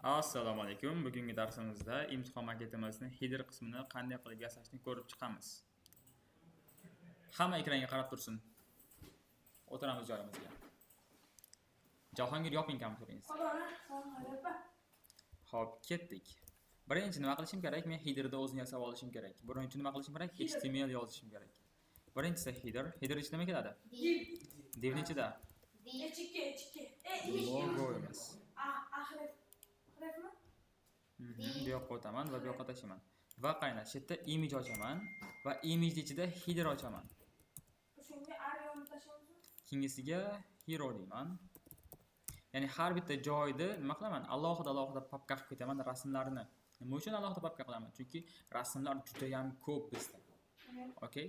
Assalomu alaykum. Bugungi darsimizda imtihon maketimizni header qismini qanday qilib yasashni ko'rib chiqamiz. Hamma ekranga qarab tursin. O'tiramiz joyimizga. Jahongir yoping kompyuteringizni. Xo'p, ketdik. Birinchi nima qilishim kerak? Men headerda o'zini yasab olishim kerak. Birinchi nima qilishim kerak? HTML yozishim kerak. Birinchisi header. Header ichida nima keladi? Divning ichida logo emas. Bu yoqqa o'taman va bu yoqqa tashlayman. Va qaranglar, shu yerda image ochaman va image ichida header ochaman. Shunga Arion tashlaymiz. Keyingisiga hero deyman. Ya'ni har bitta joyda nima qilaman? Alohida papka qilib ketaman rasmlarini. Nima uchun alohida papka qilaman? Chunki rasmlar juda ham ko'p bizda. Okay?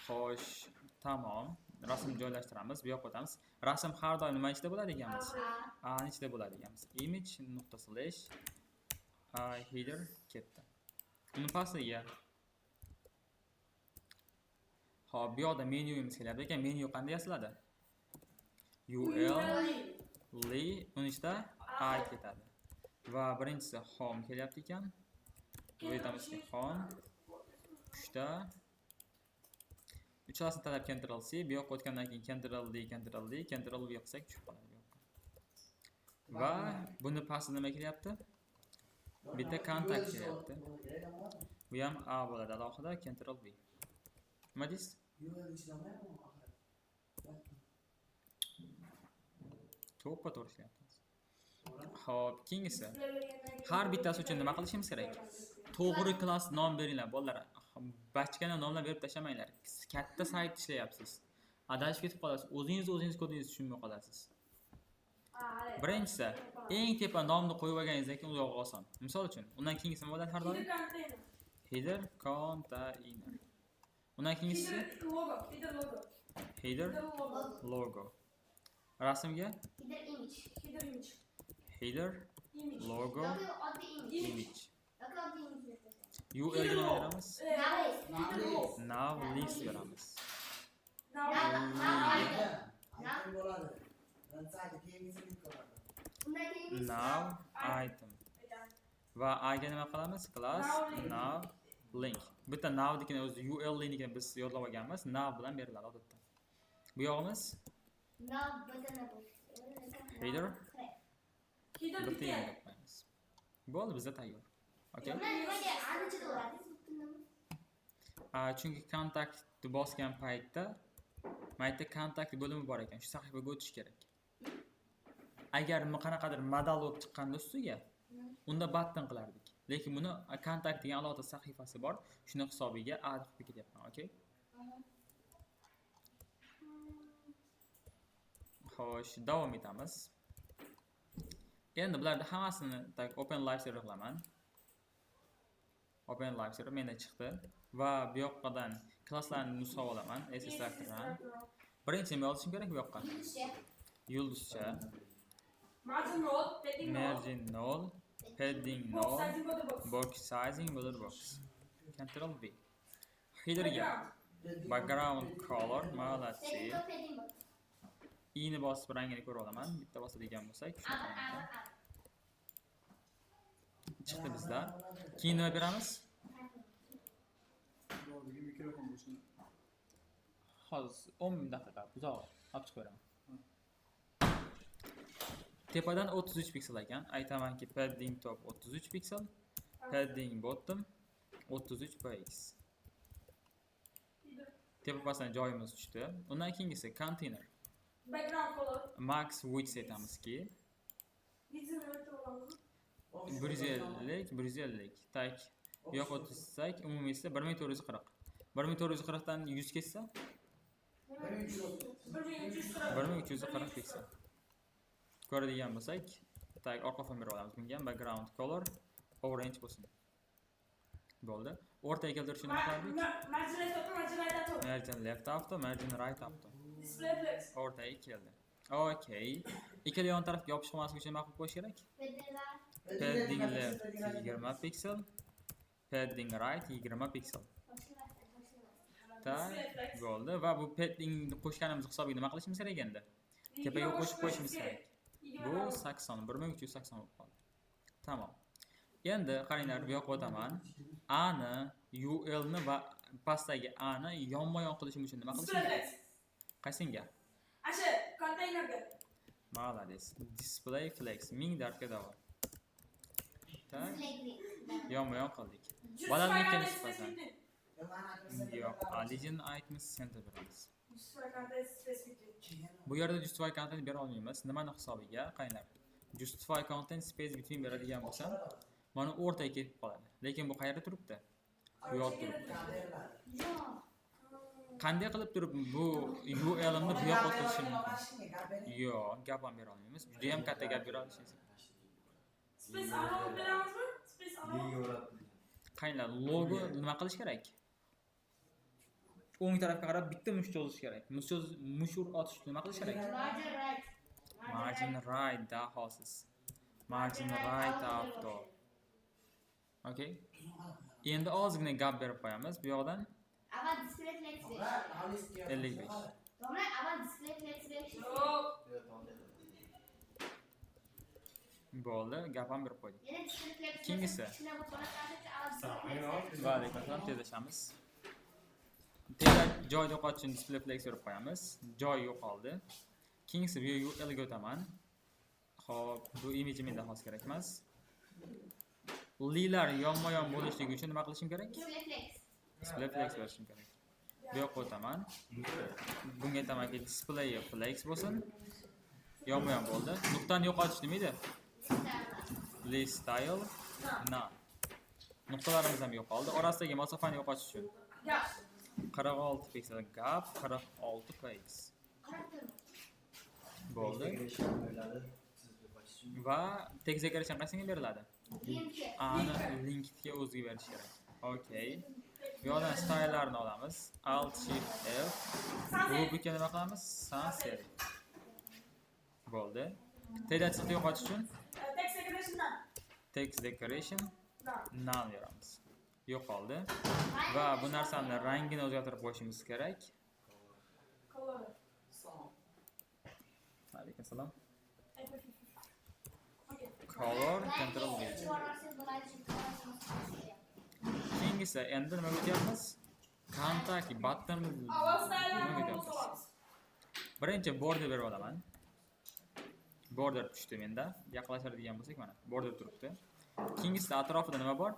Xo'sh, tamom. Rasm joylashtiramiz, bu yoqqa o'tamiz. Rasm har doim nima ichida bo'ladi ekanmiz? A ni ichida bo'ladi ekanmiz. Image.slash header ketdi. Uni pastiga. Xo'p, bu yoqda menyuimiz keladi ekan. Menyu qanday yasaladi? uni ichida A ketadi. Va birinchisi home kelyapti ekan. Bu aytamizki home. Uchta uchalasini talab Ctrl C, bu yoqqa o'tgandan keyin Ctrl V qilsak tushib qoladi bu yoqqa. Va buni pastida nima kelyapti? Bitta kontakt kelyapti. Bu ham A bo'ladi, alohida Ctrl V. Nima deysiz? To'g'ri ishlayapmiz. Xo'p, keyingisi. Har bittasi uchun nima qilishimiz kerak? To'g'ri klass nom beringlar, bolalar. Bachkana nomlar berib tashamanglar. Katta sayt ishlayapsiz. Adashib ketib qolasiz. O'zingiz kodingizni tushunmay qolasiz. Birinchisi, eng tepa nomni qo'yib olganingizdan keyin u yo'q oson. Misol uchun, undan keyingisi nima bo'ladi har doim? Header container. Undan keyingisi header logo. Rasmga header logo image. URL nima beramiz? Now list beramiz. Now item. Va aga nima qilamiz? Class now link. Bitta now dekini o'zi URL linkini biz yodlab olganmiz. Now bilan beriladi odatda. Bu yog'imiz header bitta yangi qo'yamiz. Bo'ldi, bizda tayyor. Okay? Chunki kontaktni bosgan paytda mayda kontakt bo'limi bor ekan. Shu sahifaga o'tish kerak. Agar qanaqadir modalog chiqqanda ustiga, unda button qilardik. Lekin buni kontakt degan alohida sahifasi bor. Shuni hisobiga add qilib ketyapman, okay? Xo'sh, davom etamiz. Endi bularni hammasini Open Live Server qilaman. Open Live Server menda chiqdi va bu yoqqadan klasslarni nusxa olaman, SSRdan. Birinchi nima olishim kerak bu yoqqa? Yulduzcha. Margin null, padding null, box sizing border box. Ctrl V. Headerga background color malatsi. I'ni bosib rangini ko'ra olaman. Bitta bosadigan bo'lsak, shunaqa. Chiqdi bizda. Keyin nima beramiz? Hozir 10 daqiqa uzoq olib chiqib beraman. Tepadan 33 piksel ekan. Aytamanki padding top 33 piksel, padding bottom 33 px. Tepa pastdan joyimiz tushdi. Undan keyingisi container. Background color. Max width aytamizki 150. Tak. Bu yoqqa tutsak, umumiysi 1440. 1440 dan 100 kessa 1340 piksel. Ko'radigan bo'lsak, tak orqa fon berib olamiz. Bunga background color orange bo'lsin. Bo'ldi. O'rtaga keltirishni nima qilardik? Margin left auto, margin right auto. Display flex. O'rtaga keldi. Okay. Ikkala yon tarafga yopish qilmaslik uchun nima qilib qo'yish kerak? Padding left 20 piksel, padding right 20 piksel. Bo'ldi va bu paddingni qo'shganimiz hisobiga nima qilishimiz kerak endi? Tepaga qo'shib qo'yishimiz kerak. Bu 80, 1380 bo'lib qoldi. Tamam. Endi qaranglar, bu yoqqa o'taman. A ni, UL ni va pastdagi A ni yonma-yon qilishim uchun nima qilishim Display kerak? flex. Qaysinga? Asha konteynerga. Молодец. Display flex 1000 dardga davo. Tak, yonma-yon qildik. Balandlikka nisbatan. Yo'q, Legend Items Center beramiz. Display content space. Bu yerda justify content bera olmaymiz. Nimani hisobiga? Qaranglar. Justify content space between beradigan bo'lsam, mana o'rtaga ketib qoladi. Lekin bu qayerda turibdi? Bu yoqda turibdi. Qanday qilib turib bu UL ni bu yoqqa o'tkazishim mumkin? Yo'q, gap ham bera olmaymiz. Juda ham katta gap bera olishingiz. Space analog beramizmi? Space analog. Qaranglar, logo nima qilish kerak? O'ng tarafga qarab bitta mush cho'zish kerak. Mush otish nima qilish kerak? Margin right dahosiz. Margin right auto. Okay? Endi ozgina gap berib qo'yamiz. Bu yoqdan Avval display flex berish. 55. Domla, avval display flex berish. Bo'ldi, gap ham berib qo'ydik. Yana display flex. Keyingisi. Kichkina bo'lib avval Va alaykum assalom, tezlashamiz. Tezda joy yo'qotish uchun display flex berib qo'yamiz. Joy yo'qoldi. Keyingisi bu UL ga o'taman. Xo'p, bu image menda xos kerak emas. Lilar yonma-yon bo'lishligi uchun nima qilishim kerak? display flex. Display flex berishim kerak. Bu yoqqa o'taman. Bunga aytamanki display flex bo'lsin. Yonma-yon bo'ldi. Nuqtani yo'qotish nima edi? List style none. Nuqtalarimiz ham yo'qoldi. Orasidagi masofani yo'qotish uchun Gap. 46 piksel gap, 46 px. Bo'ldi. Va text decoration qaysiga beriladi? Link. Ani linkga o'ziga berish kerak. Okay. Bu yoqdan style'larni olamiz. Alt Shift F. Rubrika nima qilamiz? Sans serif. Bo'ldi. Tezlikni yo'qotish uchun Text decoration'dan. text decoration None. none beramiz. Yo'qoldi. Va bu narsani rangini o'zgartirib qo'yishimiz kerak. Color. Alaykum assalom. Okay. Color control V. Keyingisi endi nima o'tyapmiz? Contact button Avval style'larni nima qo'yib o'tyapmiz? olamiz. Birinchi border berib olaman. Border tushdi menda. Yaqinlashadigan bo'lsak mana border turibdi. Keyingisida atrofida nima bor?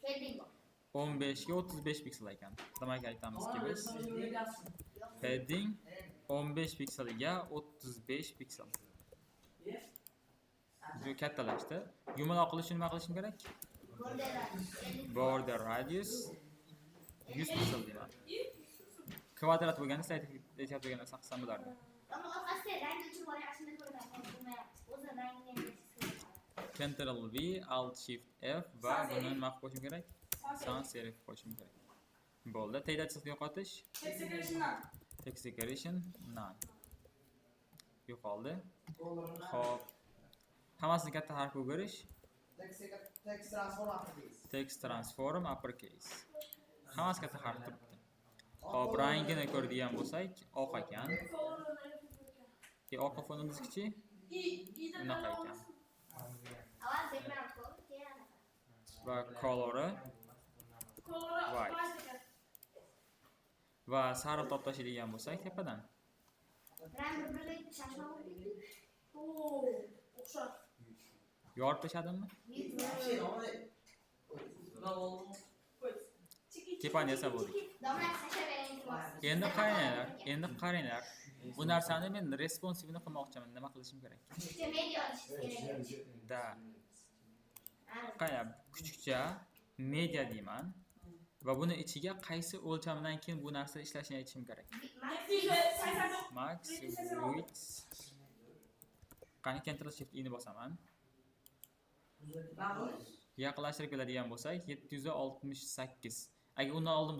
Padding bor. 15 ga 35 piksel ekan. Demak aytamizki biz padding 15 pikseliga 35 piksel. Juda kattalashdi. Yumaloq qilish uchun nima qilishim kerak? Border radius 100 piksel deyman. Kvadrat bo'lganda sayt aytib turgan narsa qilsam bo'lardi. Domla, orqasida rang o'chirib olyapsizmi ko'rmayapman. O'zi rangini Ctrl V, Alt Shift F va buni nima qilib qo'yishim kerak? Sans serif qo'yishim kerak. Bo'ldi. Tezlikni yo'qotish. Text decoration'dan. Text decoration none. Yo'qoldi. Xo'p. Hammasini katta harf o'girish. Text transform uppercase. Hammasi katta harf turibdi. Xo'p, rangini ko'radigan bo'lsak, oq ekan. Oq fonimiz kichik. Bunaqa ekan. avval background color, keyin Va colori Color. White. Va sariq top tashlaydigan bo'lsak tepadan. rang bir-biriga chashma bo'ldi. Oo. O'xshab. Yorib tashladimmi? Tepani esa bo'ldi. Domla, sashavering iltimos. Endi qaranglar. Bu narsani men responsivini qilmoqchiman. Nima qilishim kerak? Kuchukcha media olishingiz kerak. Da. Qaranglar, kuchukcha media deyman. Va buni ichiga qaysi o'lchamdan keyin bu narsa ishlashini aytishim kerak. 789. Max width. Qani Ctrl Shift I ni bosaman. Yaqinlashtirib keladigan bo'lsak 768. Agar undan oldin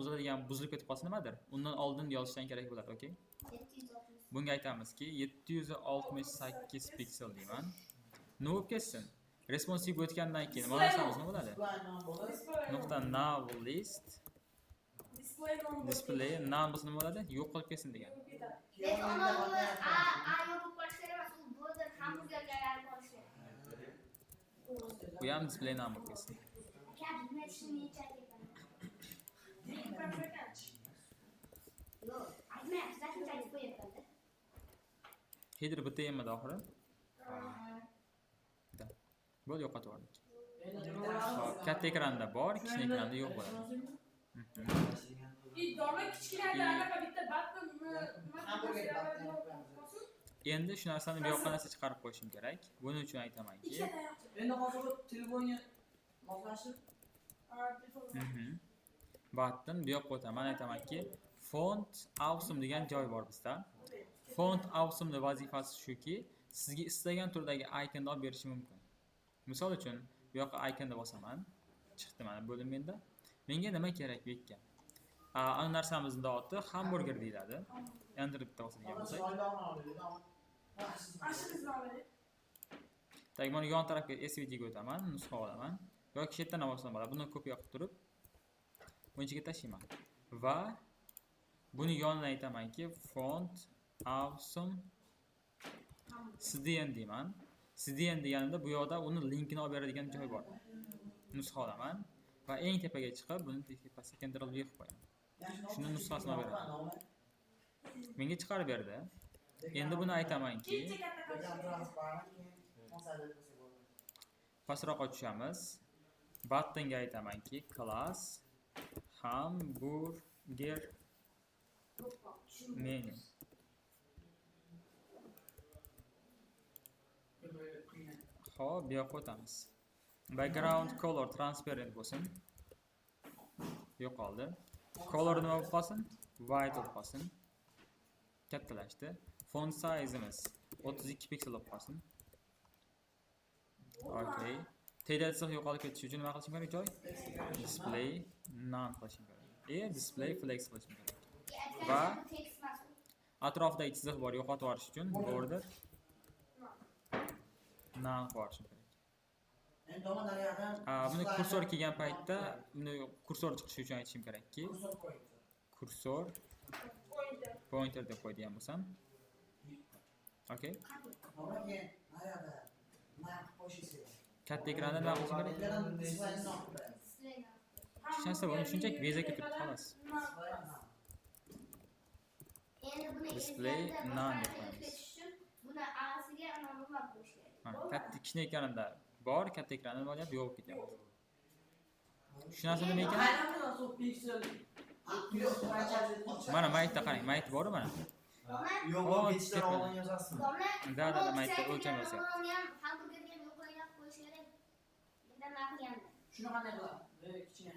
buzilib ketib qolsa nimadir? Undan oldin yozishdan kerak bo'ladi, okey? 760. Bunga aytamizki 768 piksel deyman. Nima bo'lib ketsin? Responsive o'tgandan keyin nima narsamiz nima bo'ladi? Nuqta nav list display nam bo'lsa nima bo'ladi? Yo'q qilib ketsin degan. Lekin ona buni A yo'q bo'lib qolishi kerak emas. U border hamburgerga aylanib Bu ham display number kelsin. Aka bilmay shuni aytyapman. Yo'q, aytmayapsiz, shuncha aytib qo'yapman-da. Header bitta emadi oxiri. Bo'ldi, yo'qotib yubordik. Hop, katta ekranda bor, kichik ekranda yo'q bo'ladi. Domla kichkinalarga bitta batni Endi shu narsani bu yoqqa narsa chiqarib qo'yishim kerak. Buning uchun aytamanki, Endi hozir bu telefonga moslashib button bu yoqqa o'taman, aytamanki, font awesome degan joy bor bizda. Font awesome ning vazifasi shuki, sizga istagan turdagi ikonni olib berishi mumkin. Misol uchun, bu yoqqa ikonni bosaman. Chiqdi mana bo'lim menda. Menga nima kerak bu yerga? Ana narsamizni oti hamburger deyiladi. Enter'da bosadigan bo'lsak. Tak, mana yon tarafga SVG ga o'taman, nusxa olaman yoki chetdan olsam bo'ladi. Buni kopiya qilib turib buni ichiga tashlayman. Va buni yonidan aytamanki, font awesome CDN deyman. CDN deganida bu yoqda uni linkini olib beradigan joy bor. Nusxa olaman va eng tepaga chiqib, buni pastga Ctrl V qilib qo'yaman. Shuni nusxasini olib beraman. Menga chiqarib berdi. Endi buni aytamanki, pastroqqa tushamiz. Buttonga aytamanki, class hamburger menu. Xo'p, bu yoqqa o'tamiz. Background color transparent bo'lsin. Yo'qoldi. Color nima bo'lib qolsin? White bo'lib qolsin. Kattalashdi. Font size'imiz 32 piksel bo'lib qolsin. Okay. Tezlik yo'qolib ketishi uchun nima qilishim kerak joy? Display none qilishim kerak. Display flex qilishim kerak. Va atrofidagi chiziq bor yo'qotib yuborish uchun border none qo'yishim kerak. Buni kursor kelgan paytda, buni kursor chiqishi uchun aytishim kerakki, kursor pointer deb qo'yadigan bo'lsam. Okay. Katta ekranda nima qilishim kerak? Tushunsa bo'ladi, shunchaki bezakka turibdi xolos. Endi buni Display none deb qo'yamiz. Buni orasiga nima qo'yish kerak? Mana katta kichik ekranda bor, katta ekranda bo'lyapti, yo'q ketyapti. Shu narsa nima ekan? Mana maytda qarang, mayt bor-ku mana. yo'q, ketishdan oldin yozasizmi? Da, maytda o'lcham yozyapti. Hamburgerga yo'q qo'yib qo'yish kerak. Endi nima qilganda? Shuni qanday qilamiz? Kichkina.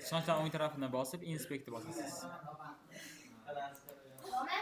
So'ngdan o'ng tarafidan bosib, inspect bosasiz. Domla